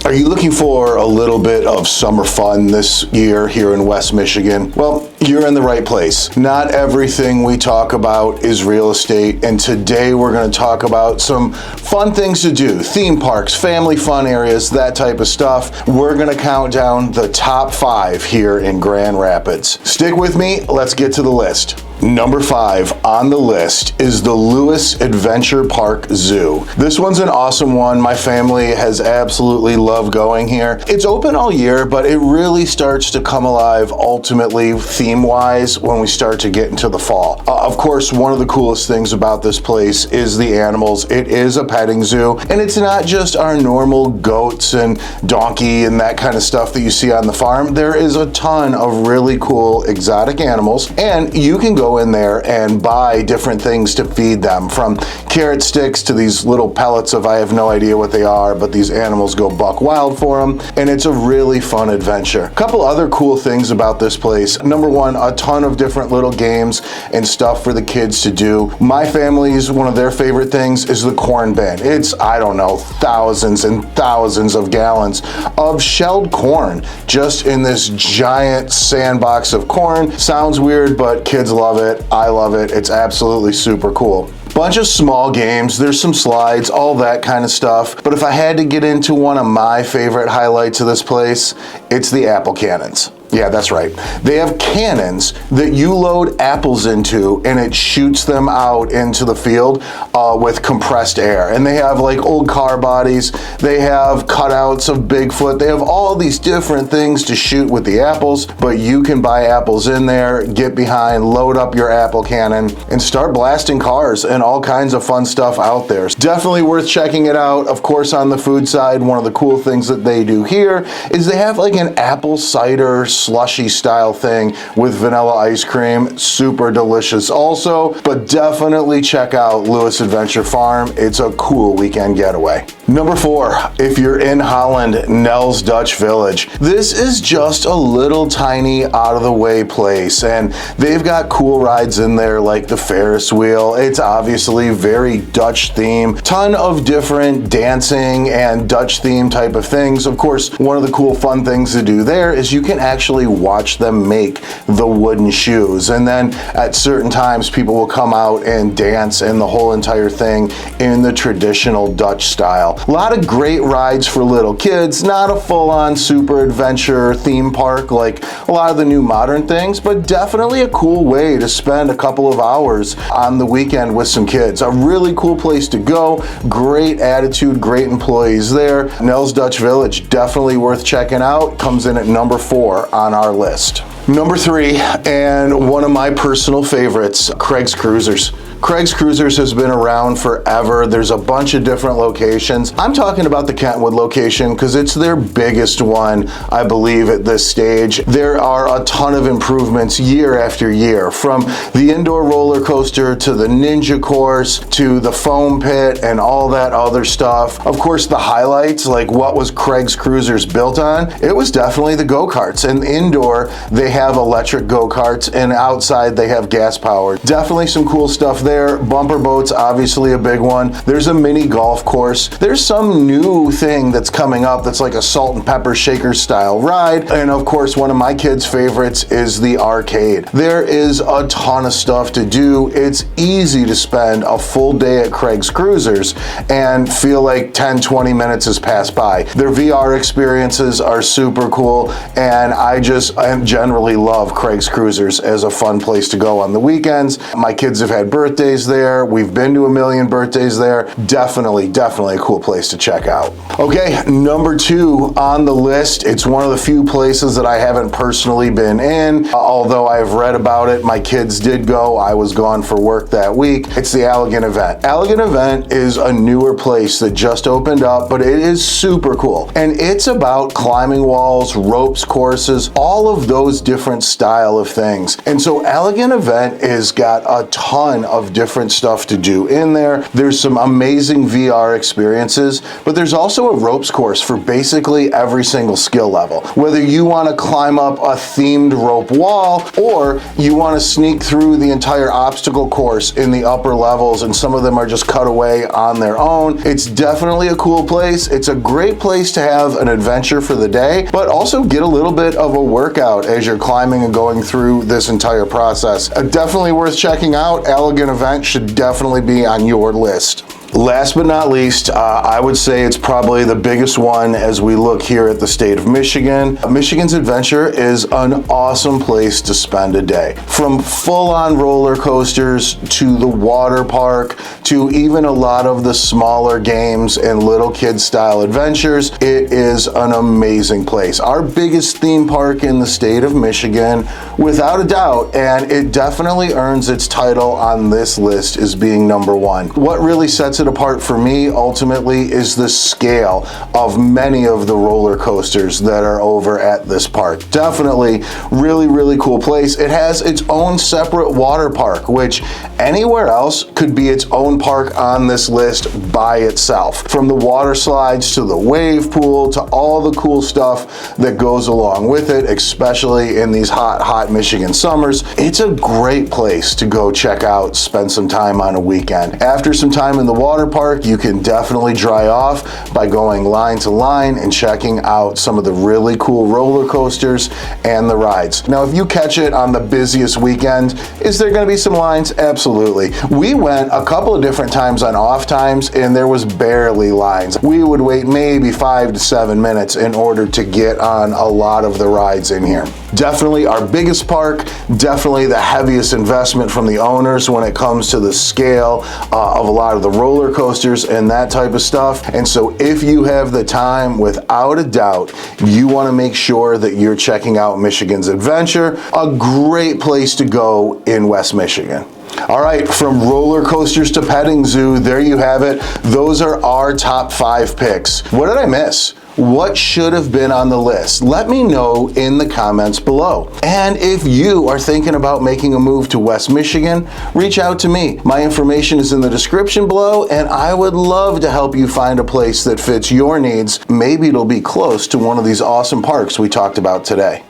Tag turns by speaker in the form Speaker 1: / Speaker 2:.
Speaker 1: Are you looking for a little bit of summer fun this year here in West Michigan? Well, you're in the right place. Not everything we talk about is real estate, and today we're going to talk about some fun things to do. Theme parks, family fun areas, that type of stuff. We're going to count down the top 5 here in Grand Rapids. Stick with me, let's get to the list. Number 5 on the list is the Lewis Adventure Park Zoo. This one's an awesome one. My family has absolutely loved going here. It's open all year, but it really starts to come alive ultimately theme-wise when we start to get into the fall. Of course, one of the coolest things about this place is the animals. It is a petting zoo, and it's not just our normal goats and donkey and that kind of stuff that you see on the farm. There is a ton of really cool exotic animals, and you can go in there and buy different things to feed them, from carrot sticks to these little pellets of I have no idea what they are, but these animals go buck wild for them, and it's a really fun adventure. A couple other cool things about this place. Number 1, a ton of different little games and stuff for the kids to do. My family's one of their favorite things is the corn bin. It's, I don't know, thousands and thousands of gallons of shelled corn just in this giant sandbox of corn. Sounds weird, but kids love it. I love it. It's absolutely super cool. Bunch of small games, there's some slides, all that kind of stuff. But if I had to get into one of my favorite highlights of this place, it's the apple cannons. Yeah, that's right. They have cannons that you load apples into, and it shoots them out into the field with compressed air. And they have like old car bodies. They have cutouts of Bigfoot. They have all these different things to shoot with the apples, but you can buy apples in there, get behind, load up your apple cannon, and start blasting cars and all kinds of fun stuff out there. It's definitely worth checking it out. Of course, on the food side, one of the cool things that they do here is they have like an apple cider slushy style thing with vanilla ice cream. Super delicious also, but definitely check out Lewis Adventure Farm. It's a cool weekend getaway. Number 4, if you're in Holland, Nels Dutch Village. This is just a little tiny out of the way place, and they've got cool rides in there like the Ferris wheel. It's obviously very Dutch theme. Ton of different dancing and Dutch theme type of things. Of course, one of the cool fun things to do there is you can actually watch them make the wooden shoes, and then at certain times people will come out and dance in the whole entire thing in the traditional Dutch style. A lot of great rides for little kids, not a full-on super adventure theme park like a lot of the new modern things, but definitely a cool way to spend a couple of hours on the weekend with some kids. A really cool place to go, great attitude, great employees there. Nels Dutch Village, definitely worth checking out. Comes in at number 4 on our list. Number 3, and one of my personal favorites, Craig's Cruisers. Craig's Cruisers has been around forever. There's a bunch of different locations. I'm talking about the Kentwood location because it's their biggest one, I believe, at this stage. There are a ton of improvements year after year, from the indoor roller coaster to the ninja course to the foam pit and all that other stuff. Of course, the highlights, like what was Craig's Cruisers built on? It was definitely the go-karts. And indoor, they have electric go-karts, and outside they have gas powered. Definitely some cool stuff there. Bumper boats, obviously a big one. There's a mini golf course. There's some new thing that's coming up that's like a salt and pepper shaker style ride. And of course, one of my kids' favorites is the arcade. There is a ton of stuff to do. It's easy to spend a full day at Craig's Cruisers and feel like 10-20 minutes has passed by. Their VR experiences are super cool, and I generally love Craig's Cruisers as a fun place to go on the weekends. My kids have had birthdays there. We've been to a million birthdays there. Definitely a cool place to check out. Okay, number 2 on the list. It's one of the few places that I haven't personally been in, although I've read about it. My kids did go. I was gone for work that week. It's the Allegan event. Allegan event is a newer place that just opened up, but it is super cool. And it's about climbing walls, ropes courses, all of those different style of things. And so Allegan Event has got a ton of different stuff to do in there. There's some amazing VR experiences, but there's also a ropes course for basically every single skill level. Whether you want to climb up a themed rope wall or you want to sneak through the entire obstacle course in the upper levels, and some of them are just cut away on their own. It's definitely a cool place. It's a great place to have an adventure for the day, but also get a little bit of a workout as you're climbing and going through this entire process. Definitely worth checking out. Allegan Event should definitely be on your list. Last but not least, I would say it's probably the biggest one as we look here at the state of Michigan. Michigan's Adventure is an awesome place to spend a day. From full-on roller coasters to the water park to even a lot of the smaller games and little kid-style adventures, it is an amazing place. Our biggest theme park in the state of Michigan, without a doubt, and it definitely earns its title on this list as being number one. What really sets it apart for me ultimately is the scale of many of the roller coasters that are over at this park. Definitely really cool place. It has its own separate water park, which anywhere else could be its own park on this list by itself. From the water slides to the wave pool to all the cool stuff that goes along with it, especially in these hot Michigan summers. It's a great place to go check out, spend some time on a weekend. After some time in the water park, you can definitely dry off by going line to line and checking out some of the really cool roller coasters and the rides. Now, if you catch it on the busiest weekend, is there going to be some lines? Absolutely. We went a couple of different times on off times and there was barely lines. We would wait maybe 5 to 7 minutes in order to get on a lot of the rides in here. Definitely our biggest park, definitely the heaviest investment from the owners when it comes to the scale of a lot of the roller coasters and that type of stuff. And so if you have the time, without a doubt, you want to make sure that you're checking out Michigan's Adventure, a great place to go in West Michigan. All right, from roller coasters to petting zoo, there you have it. Those are our top 5 picks. What did I miss? What should have been on the list? Let me know in the comments below. And if you are thinking about making a move to West Michigan, reach out to me. My information is in the description below, and I would love to help you find a place that fits your needs. Maybe it'll be close to one of these awesome parks we talked about today.